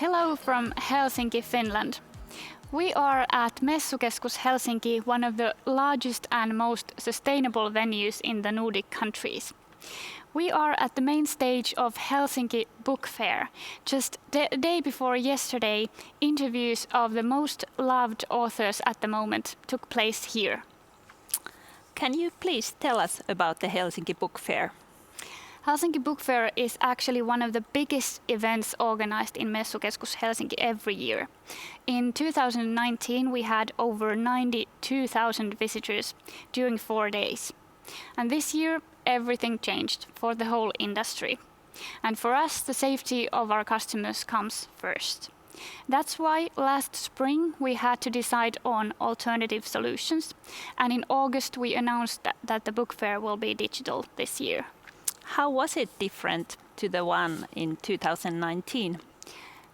Hello from Helsinki, Finland. We are at Messukeskus Helsinki, one of the largest and most sustainable venues in the Nordic countries. We are at the main stage of Helsinki Book Fair. Just the day before yesterday, interviews of the most loved authors at the moment took place here. Can you please tell us about the Helsinki Book Fair? Helsinki Book Fair is actually one of the biggest events organized in Messukeskus Helsinki every year. In 2019 we had over 92,000 visitors during 4 days. And this year everything changed for the whole industry. And for us the safety of our customers comes first. That's why last spring we had to decide on alternative solutions, and in August we announced that the book fair will be digital this year. How was it different to the one in 2019?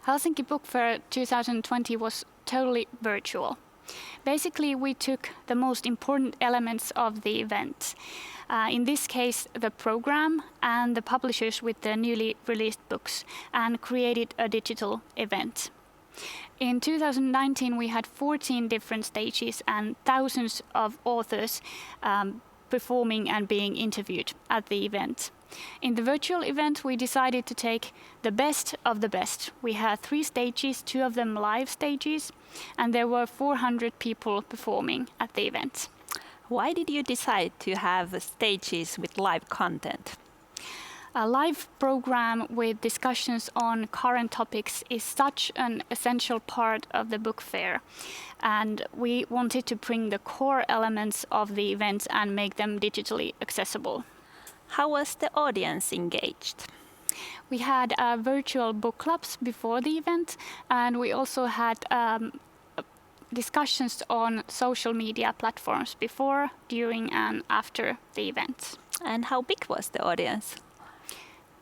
Helsinki Book Fair 2020 was totally virtual. Basically, we took the most important elements of the event. In this case, the program and the publishers with the newly released books, and created a digital event. In 2019, we had 14 different stages and thousands of authors performing and being interviewed at the event. In the virtual event, we decided to take the best of the best. We had 3 stages, 2 of them live stages, and there were 400 people performing at the event. Why did you decide to have stages with live content? A live program with discussions on current topics is such an essential part of the book fair, and we wanted to bring the core elements of the event and make them digitally accessible. How was the audience engaged? We had virtual book clubs before the event, and we also had discussions on social media platforms before, during and after the event. And how big was the audience?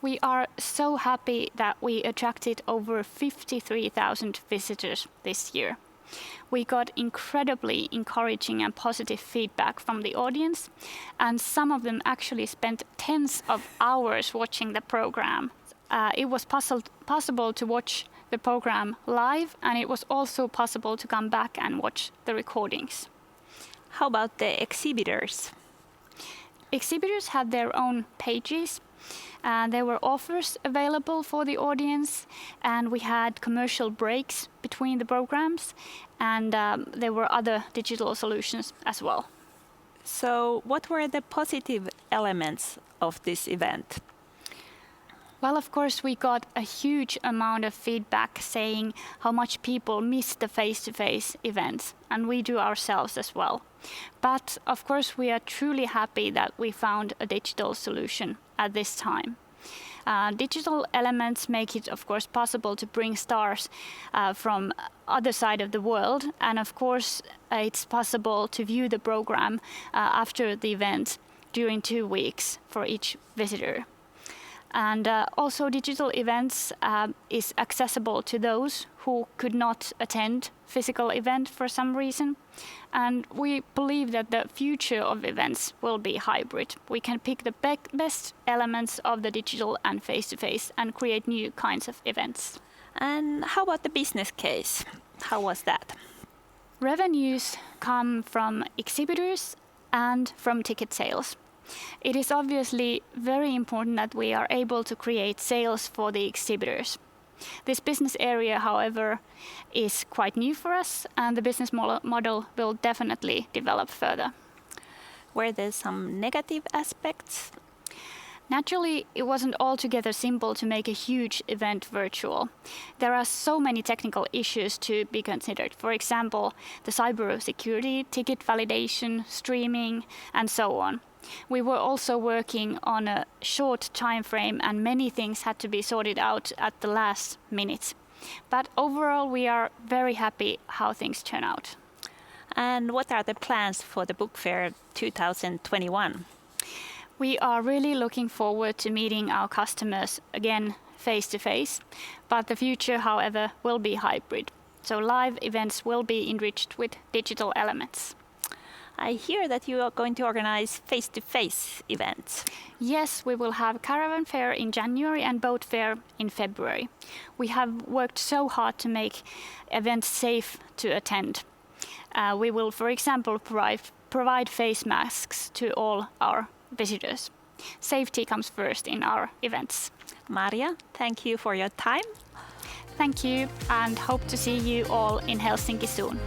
We are so happy that we attracted over 53,000 visitors this year. We got incredibly encouraging and positive feedback from the audience, and some of them actually spent tens of hours watching the program. It was possible to watch the program live, and it was also possible to come back and watch the recordings. How about the exhibitors? Exhibitors had their own pages. There were offers available for the audience, and we had commercial breaks between the programs, and there were other digital solutions as well. So what were the positive elements of this event? Well, of course, we got a huge amount of feedback saying how much people miss the face-to-face events, and we do ourselves as well. But of course, we are truly happy that we found a digital solution at this time. Digital elements make it, of course, possible to bring stars from other side of the world, and of course, it's possible to view the program after the event during 2 weeks for each visitor. And also digital events is accessible to those who could not attend physical event for some reason. And we believe that the future of events will be hybrid. We can pick the best elements of the digital and face-to-face and create new kinds of events. And how about the business case? How was that? Revenues come from exhibitors and from ticket sales. It is obviously very important that we are able to create sales for the exhibitors. This business area, however, is quite new for us, and the business model will definitely develop further. Were there some negative aspects? Naturally, it wasn't altogether simple to make a huge event virtual. There are so many technical issues to be considered. For example, the cybersecurity, ticket validation, streaming, and so on. We were also working on a short time frame, and many things had to be sorted out at the last minute. But overall, we are very happy how things turn out. And what are the plans for the book fair 2021? We are really looking forward to meeting our customers again face to face, but the future, however, will be hybrid. So live events will be enriched with digital elements. I hear that you are going to organize face-to-face events. Yes, we will have caravan fair in January and boat fair in February. We have worked so hard to make events safe to attend. We will, for example, provide face masks to all our visitors. Safety comes first in our events. Maria, thank you for your time. Thank you and hope to see you all in Helsinki soon.